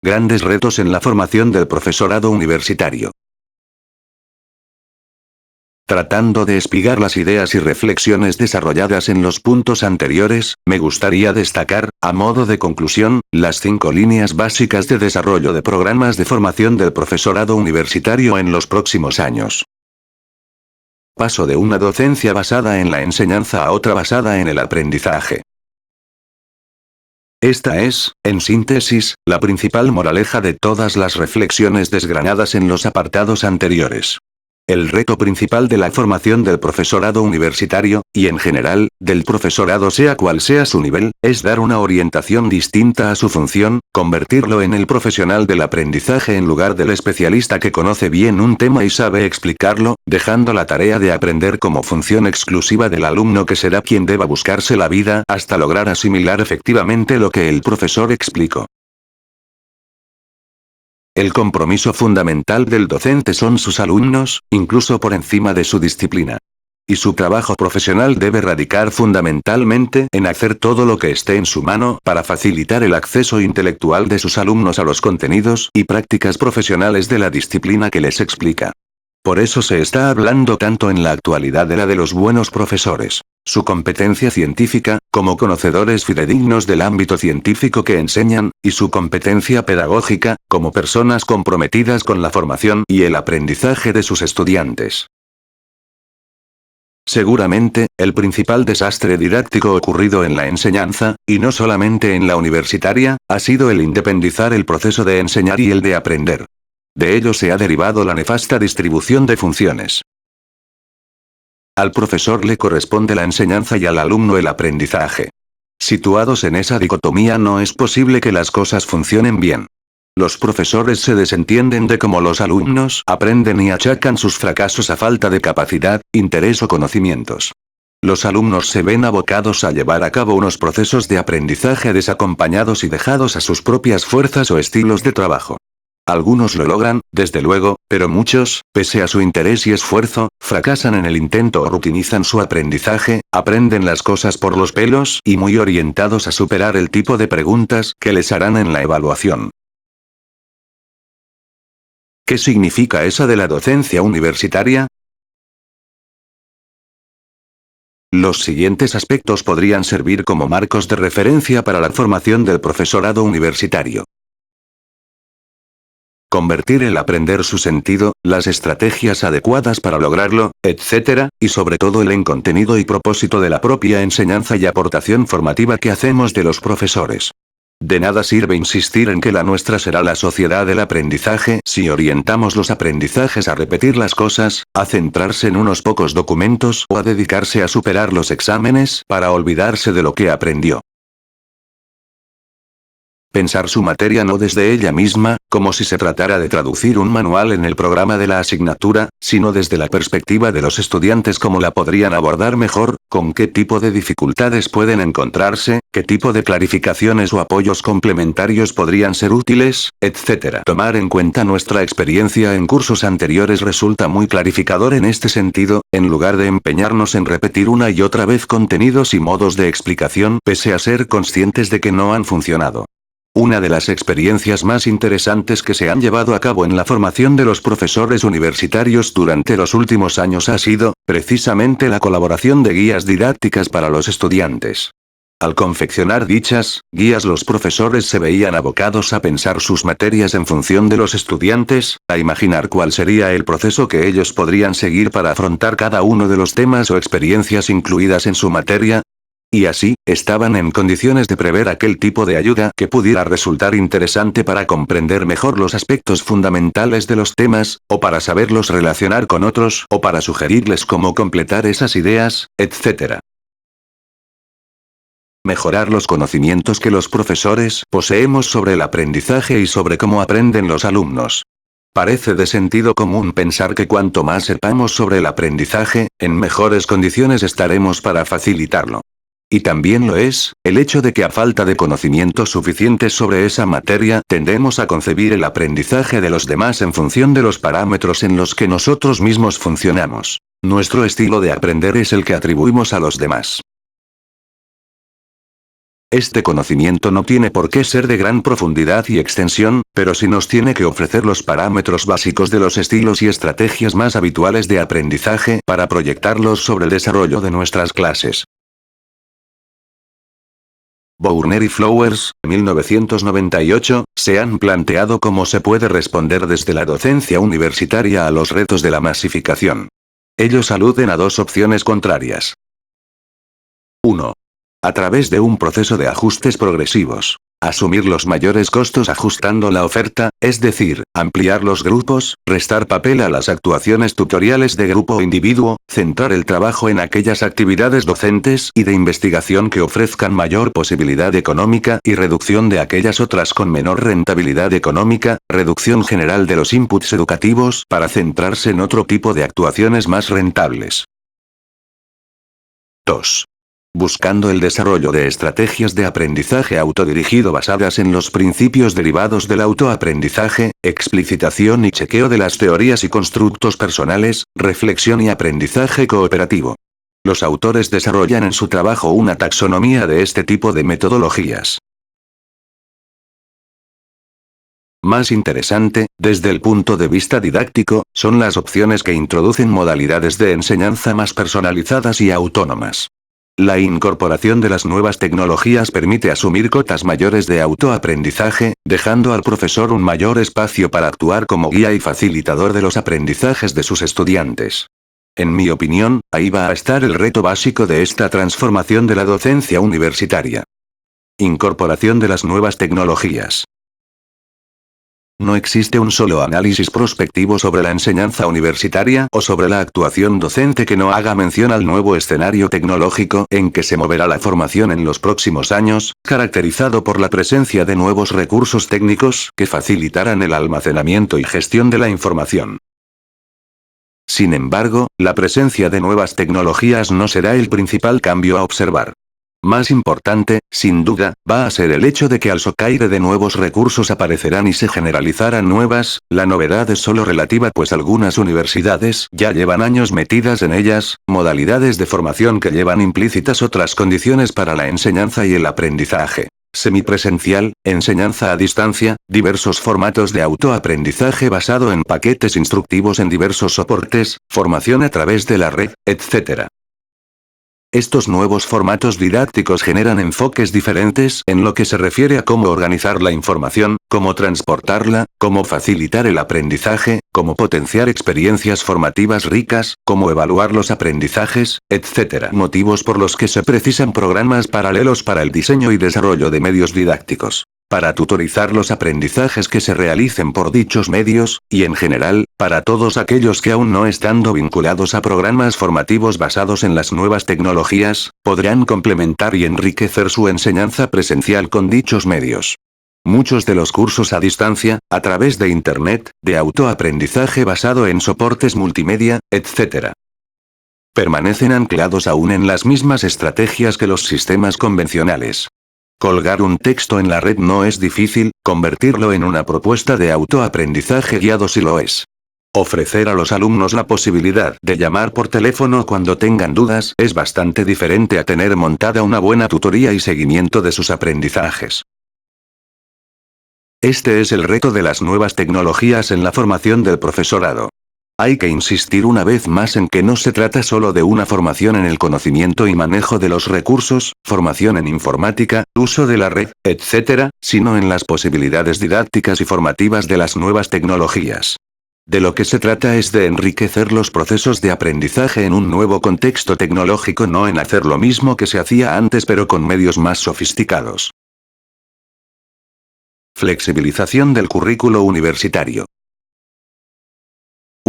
Grandes retos en la formación del profesorado universitario. Tratando de espigar las ideas y reflexiones desarrolladas en los puntos anteriores, me gustaría destacar, a modo de conclusión, las 5 líneas básicas de desarrollo de programas de formación del profesorado universitario en los próximos años. Paso de una docencia basada en la enseñanza a otra basada en el aprendizaje. Esta es, en síntesis, la principal moraleja de todas las reflexiones desgranadas en los apartados anteriores. El reto principal de la formación del profesorado universitario, y en general, del profesorado sea cual sea su nivel, es dar una orientación distinta a su función, convertirlo en el profesional del aprendizaje en lugar del especialista que conoce bien un tema y sabe explicarlo, dejando la tarea de aprender como función exclusiva del alumno que será quien deba buscarse la vida hasta lograr asimilar efectivamente lo que el profesor explicó. El compromiso fundamental del docente son sus alumnos, incluso por encima de su disciplina. Y su trabajo profesional debe radicar fundamentalmente en hacer todo lo que esté en su mano para facilitar el acceso intelectual de sus alumnos a los contenidos y prácticas profesionales de la disciplina que les explica. Por eso se está hablando tanto en la actualidad de la de los buenos profesores, su competencia científica, como conocedores fidedignos del ámbito científico que enseñan, y su competencia pedagógica, como personas comprometidas con la formación y el aprendizaje de sus estudiantes. Seguramente, el principal desastre didáctico ocurrido en la enseñanza, y no solamente en la universitaria, ha sido el independizar el proceso de enseñar y el de aprender. De ello se ha derivado la nefasta distribución de funciones. Al profesor le corresponde la enseñanza y al alumno el aprendizaje. Situados en esa dicotomía no es posible que las cosas funcionen bien. Los profesores se desentienden de cómo los alumnos aprenden y achacan sus fracasos a falta de capacidad, interés o conocimientos. Los alumnos se ven abocados a llevar a cabo unos procesos de aprendizaje desacompañados y dejados a sus propias fuerzas o estilos de trabajo. Algunos lo logran, desde luego, pero muchos, pese a su interés y esfuerzo, fracasan en el intento o rutinizan su aprendizaje, aprenden las cosas por los pelos y muy orientados a superar el tipo de preguntas que les harán en la evaluación. ¿Qué significa esa de la docencia universitaria? Los siguientes aspectos podrían servir como marcos de referencia para la formación del profesorado universitario. Convertir el aprender su sentido, las estrategias adecuadas para lograrlo, etc., y sobre todo el contenido y propósito de la propia enseñanza y aportación formativa que hacemos de los profesores. De nada sirve insistir en que la nuestra será la sociedad del aprendizaje si orientamos los aprendizajes a repetir las cosas, a centrarse en unos pocos documentos o a dedicarse a superar los exámenes para olvidarse de lo que aprendió. Pensar su materia no desde ella misma, como si se tratara de traducir un manual en el programa de la asignatura, sino desde la perspectiva de los estudiantes cómo la podrían abordar mejor, con qué tipo de dificultades pueden encontrarse, qué tipo de clarificaciones o apoyos complementarios podrían ser útiles, etc. Tomar en cuenta nuestra experiencia en cursos anteriores resulta muy clarificador en este sentido, en lugar de empeñarnos en repetir una y otra vez contenidos y modos de explicación pese a ser conscientes de que no han funcionado. Una de las experiencias más interesantes que se han llevado a cabo en la formación de los profesores universitarios durante los últimos años ha sido, precisamente, la colaboración de guías didácticas para los estudiantes. Al confeccionar dichas guías, los profesores se veían abocados a pensar sus materias en función de los estudiantes, a imaginar cuál sería el proceso que ellos podrían seguir para afrontar cada uno de los temas o experiencias incluidas en su materia. Y así, estaban en condiciones de prever aquel tipo de ayuda que pudiera resultar interesante para comprender mejor los aspectos fundamentales de los temas, o para saberlos relacionar con otros, o para sugerirles cómo completar esas ideas, etc. Mejorar los conocimientos que los profesores poseemos sobre el aprendizaje y sobre cómo aprenden los alumnos. Parece de sentido común pensar que cuanto más sepamos sobre el aprendizaje, en mejores condiciones estaremos para facilitarlo. Y también lo es, el hecho de que a falta de conocimientos suficientes sobre esa materia tendemos a concebir el aprendizaje de los demás en función de los parámetros en los que nosotros mismos funcionamos. Nuestro estilo de aprender es el que atribuimos a los demás. Este conocimiento no tiene por qué ser de gran profundidad y extensión, pero sí nos tiene que ofrecer los parámetros básicos de los estilos y estrategias más habituales de aprendizaje para proyectarlos sobre el desarrollo de nuestras clases. Bourner y Flowers, 1998, se han planteado cómo se puede responder desde la docencia universitaria a los retos de la masificación. Ellos aluden a dos opciones contrarias. 1. A través de un proceso de ajustes progresivos. Asumir los mayores costos ajustando la oferta, es decir, ampliar los grupos, restar papel a las actuaciones tutoriales de grupo o individuo, centrar el trabajo en aquellas actividades docentes y de investigación que ofrezcan mayor posibilidad económica y reducción de aquellas otras con menor rentabilidad económica, reducción general de los inputs educativos para centrarse en otro tipo de actuaciones más rentables. 2. Buscando el desarrollo de estrategias de aprendizaje autodirigido basadas en los principios derivados del autoaprendizaje, explicitación y chequeo de las teorías y constructos personales, reflexión y aprendizaje cooperativo. Los autores desarrollan en su trabajo una taxonomía de este tipo de metodologías. Más interesante, desde el punto de vista didáctico, son las opciones que introducen modalidades de enseñanza más personalizadas y autónomas. La incorporación de las nuevas tecnologías permite asumir cotas mayores de autoaprendizaje, dejando al profesor un mayor espacio para actuar como guía y facilitador de los aprendizajes de sus estudiantes. En mi opinión, ahí va a estar el reto básico de esta transformación de la docencia universitaria. Incorporación de las nuevas tecnologías. No existe un solo análisis prospectivo sobre la enseñanza universitaria o sobre la actuación docente que no haga mención al nuevo escenario tecnológico en que se moverá la formación en los próximos años, caracterizado por la presencia de nuevos recursos técnicos que facilitarán el almacenamiento y gestión de la información. Sin embargo, la presencia de nuevas tecnologías no será el principal cambio a observar. Más importante, sin duda, va a ser el hecho de que al socaire de nuevos recursos aparecerán y se generalizarán nuevas, la novedad es solo relativa pues algunas universidades ya llevan años metidas en ellas, modalidades de formación que llevan implícitas otras condiciones para la enseñanza y el aprendizaje. Semipresencial, enseñanza a distancia, diversos formatos de autoaprendizaje basado en paquetes instructivos en diversos soportes, formación a través de la red, etc. Estos nuevos formatos didácticos generan enfoques diferentes en lo que se refiere a cómo organizar la información, cómo transportarla, cómo facilitar el aprendizaje, cómo potenciar experiencias formativas ricas, cómo evaluar los aprendizajes, etc. Motivos por los que se precisan programas paralelos para el diseño y desarrollo de medios didácticos. Para tutorizar los aprendizajes que se realicen por dichos medios, y en general, para todos aquellos que aún no estando vinculados a programas formativos basados en las nuevas tecnologías, podrán complementar y enriquecer su enseñanza presencial con dichos medios. Muchos de los cursos a distancia, a través de Internet, de autoaprendizaje basado en soportes multimedia, etc. permanecen anclados aún en las mismas estrategias que los sistemas convencionales. Colgar un texto en la red no es difícil, convertirlo en una propuesta de autoaprendizaje guiado sí lo es. Ofrecer a los alumnos la posibilidad de llamar por teléfono cuando tengan dudas es bastante diferente a tener montada una buena tutoría y seguimiento de sus aprendizajes. Este es el reto de las nuevas tecnologías en la formación del profesorado. Hay que insistir una vez más en que no se trata solo de una formación en el conocimiento y manejo de los recursos, formación en informática, uso de la red, etc., sino en las posibilidades didácticas y formativas de las nuevas tecnologías. De lo que se trata es de enriquecer los procesos de aprendizaje en un nuevo contexto tecnológico, no en hacer lo mismo que se hacía antes pero con medios más sofisticados. Flexibilización del currículo universitario.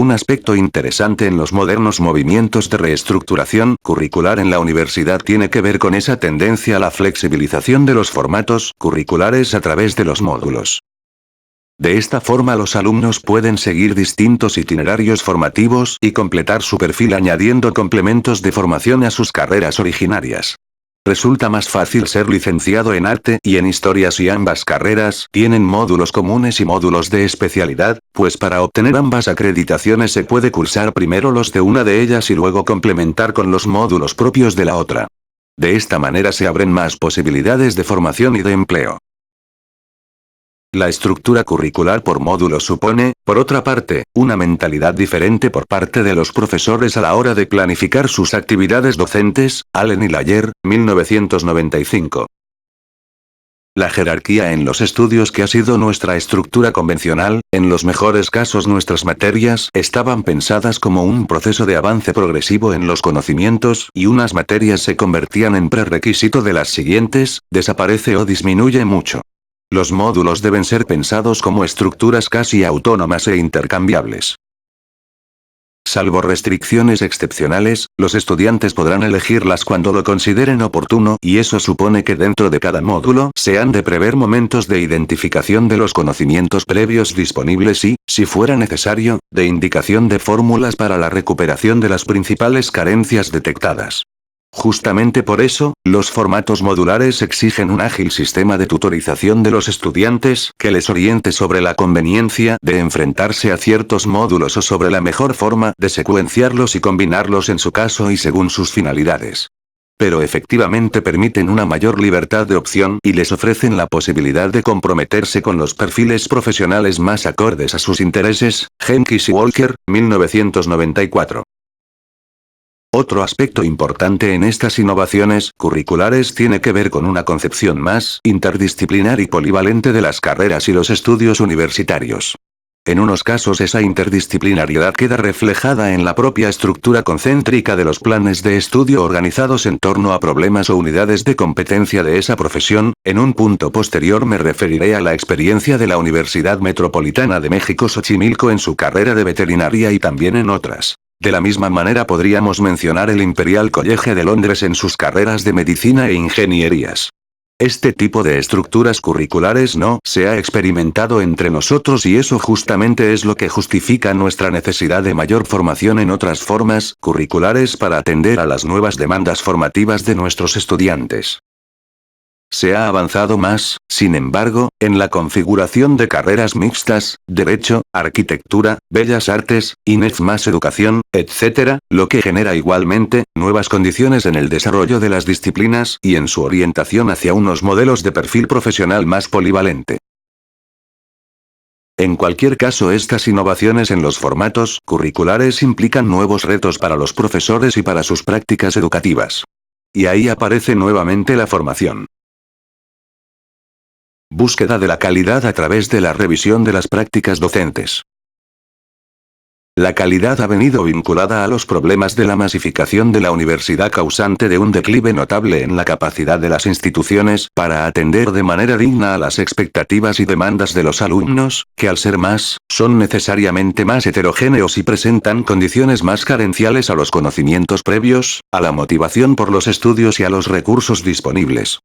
Un aspecto interesante en los modernos movimientos de reestructuración curricular en la universidad tiene que ver con esa tendencia a la flexibilización de los formatos curriculares a través de los módulos. De esta forma los alumnos pueden seguir distintos itinerarios formativos y completar su perfil añadiendo complementos de formación a sus carreras originarias. Resulta más fácil ser licenciado en arte y en historia si ambas carreras tienen módulos comunes y módulos de especialidad, pues para obtener ambas acreditaciones se puede cursar primero los de una de ellas y luego complementar con los módulos propios de la otra. De esta manera se abren más posibilidades de formación y de empleo. La estructura curricular por módulo supone, por otra parte, una mentalidad diferente por parte de los profesores a la hora de planificar sus actividades docentes. Allen y Layer, 1995. La jerarquía en los estudios, que ha sido nuestra estructura convencional, en los mejores casos nuestras materias estaban pensadas como un proceso de avance progresivo en los conocimientos, y unas materias se convertían en prerequisito de las siguientes, desaparece o disminuye mucho. Los módulos deben ser pensados como estructuras casi autónomas e intercambiables. Salvo restricciones excepcionales, los estudiantes podrán elegirlas cuando lo consideren oportuno, y eso supone que dentro de cada módulo se han de prever momentos de identificación de los conocimientos previos disponibles y, si fuera necesario, de indicación de fórmulas para la recuperación de las principales carencias detectadas. Justamente por eso, los formatos modulares exigen un ágil sistema de tutorización de los estudiantes que les oriente sobre la conveniencia de enfrentarse a ciertos módulos o sobre la mejor forma de secuenciarlos y combinarlos en su caso y según sus finalidades. Pero efectivamente permiten una mayor libertad de opción y les ofrecen la posibilidad de comprometerse con los perfiles profesionales más acordes a sus intereses. Jenkins y Walker, 1994. Otro aspecto importante en estas innovaciones curriculares tiene que ver con una concepción más interdisciplinar y polivalente de las carreras y los estudios universitarios. En unos casos esa interdisciplinariedad queda reflejada en la propia estructura concéntrica de los planes de estudio organizados en torno a problemas o unidades de competencia de esa profesión. En un punto posterior me referiré a la experiencia de la Universidad Metropolitana de México Xochimilco en su carrera de veterinaria y también en otras. De la misma manera podríamos mencionar el Imperial College de Londres en sus carreras de medicina e ingenierías. Este tipo de estructuras curriculares no se ha experimentado entre nosotros y eso justamente es lo que justifica nuestra necesidad de mayor formación en otras formas curriculares para atender a las nuevas demandas formativas de nuestros estudiantes. Se ha avanzado más, sin embargo, en la configuración de carreras mixtas, Derecho, Arquitectura, Bellas Artes, INEF más Educación, etc., lo que genera igualmente nuevas condiciones en el desarrollo de las disciplinas y en su orientación hacia unos modelos de perfil profesional más polivalente. En cualquier caso, estas innovaciones en los formatos curriculares implican nuevos retos para los profesores y para sus prácticas educativas. Y ahí aparece nuevamente la formación. Búsqueda de la calidad a través de la revisión de las prácticas docentes. La calidad ha venido vinculada a los problemas de la masificación de la universidad causante de un declive notable en la capacidad de las instituciones para atender de manera digna a las expectativas y demandas de los alumnos, que al ser más, son necesariamente más heterogéneos y presentan condiciones más carenciales a los conocimientos previos, a la motivación por los estudios y a los recursos disponibles.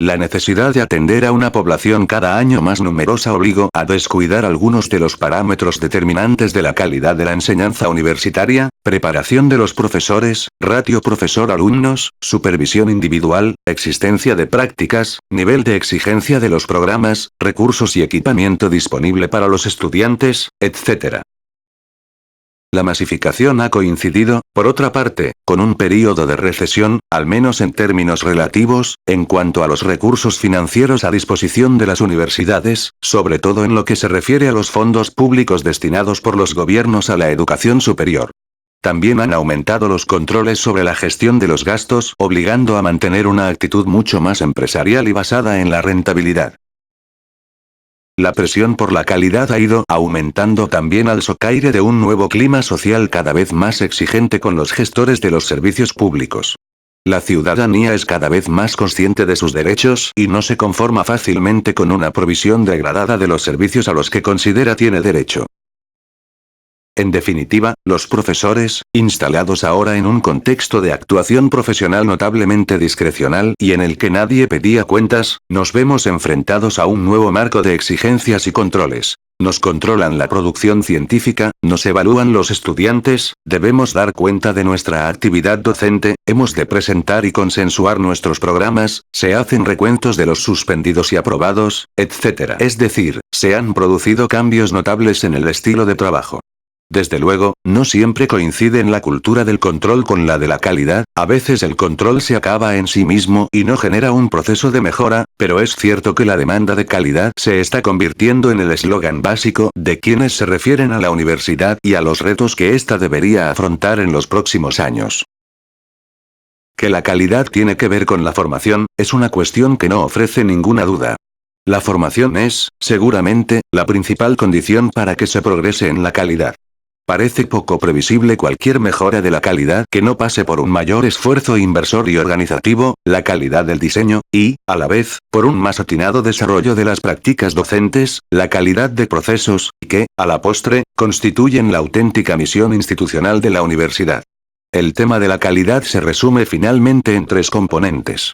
La necesidad de atender a una población cada año más numerosa obligó a descuidar algunos de los parámetros determinantes de la calidad de la enseñanza universitaria: preparación de los profesores, ratio profesor-alumnos, supervisión individual, existencia de prácticas, nivel de exigencia de los programas, recursos y equipamiento disponible para los estudiantes, etc. La masificación ha coincidido, por otra parte, con un período de recesión, al menos en términos relativos, en cuanto a los recursos financieros a disposición de las universidades, sobre todo en lo que se refiere a los fondos públicos destinados por los gobiernos a la educación superior. También han aumentado los controles sobre la gestión de los gastos, obligando a mantener una actitud mucho más empresarial y basada en la rentabilidad. La presión por la calidad ha ido aumentando también al socaire de un nuevo clima social cada vez más exigente con los gestores de los servicios públicos. La ciudadanía es cada vez más consciente de sus derechos y no se conforma fácilmente con una provisión degradada de los servicios a los que considera tiene derecho. En definitiva, los profesores, instalados ahora en un contexto de actuación profesional notablemente discrecional y en el que nadie pedía cuentas, nos vemos enfrentados a un nuevo marco de exigencias y controles. Nos controlan la producción científica, nos evalúan los estudiantes, debemos dar cuenta de nuestra actividad docente, hemos de presentar y consensuar nuestros programas, se hacen recuentos de los suspendidos y aprobados, etc. Es decir, se han producido cambios notables en el estilo de trabajo. Desde luego, no siempre coinciden la cultura del control con la de la calidad, a veces el control se acaba en sí mismo y no genera un proceso de mejora, pero es cierto que la demanda de calidad se está convirtiendo en el eslogan básico de quienes se refieren a la universidad y a los retos que ésta debería afrontar en los próximos años. Que la calidad tiene que ver con la formación, es una cuestión que no ofrece ninguna duda. La formación es, seguramente, la principal condición para que se progrese en la calidad. Parece poco previsible cualquier mejora de la calidad que no pase por un mayor esfuerzo inversor y organizativo, la calidad del diseño, y, a la vez, por un más atinado desarrollo de las prácticas docentes, la calidad de procesos, que, a la postre, constituyen la auténtica misión institucional de la universidad. El tema de la calidad se resume finalmente en tres componentes.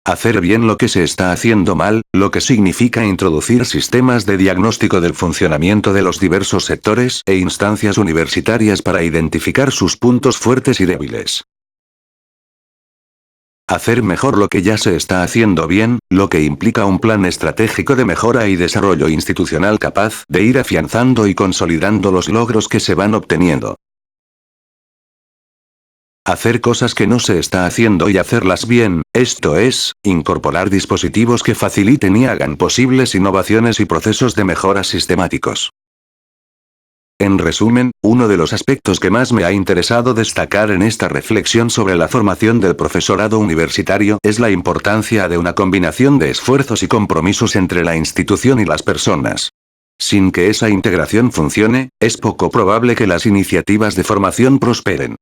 Hacer bien lo que se está haciendo mal, lo que significa introducir sistemas de diagnóstico del funcionamiento de los diversos sectores e instancias universitarias para identificar sus puntos fuertes y débiles. Hacer mejor lo que ya se está haciendo bien, lo que implica un plan estratégico de mejora y desarrollo institucional capaz de ir afianzando y consolidando los logros que se van obteniendo. Hacer cosas que no se está haciendo y hacerlas bien, esto es, incorporar dispositivos que faciliten y hagan posibles innovaciones y procesos de mejora sistemáticos. En resumen, uno de los aspectos que más me ha interesado destacar en esta reflexión sobre la formación del profesorado universitario es la importancia de una combinación de esfuerzos y compromisos entre la institución y las personas. Sin que esa integración funcione, es poco probable que las iniciativas de formación prosperen.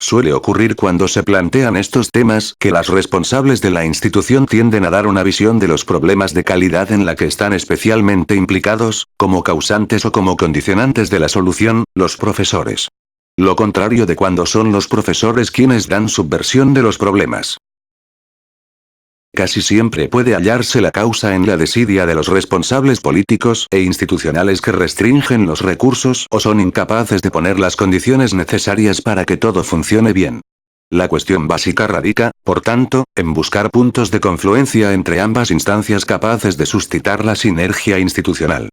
Suele ocurrir cuando se plantean estos temas que las responsables de la institución tienden a dar una visión de los problemas de calidad en la que están especialmente implicados, como causantes o como condicionantes de la solución, los profesores. Lo contrario de cuando son los profesores quienes dan su versión de los problemas. Casi siempre puede hallarse la causa en la desidia de los responsables políticos e institucionales que restringen los recursos o son incapaces de poner las condiciones necesarias para que todo funcione bien. La cuestión básica radica, por tanto, en buscar puntos de confluencia entre ambas instancias capaces de suscitar la sinergia institucional.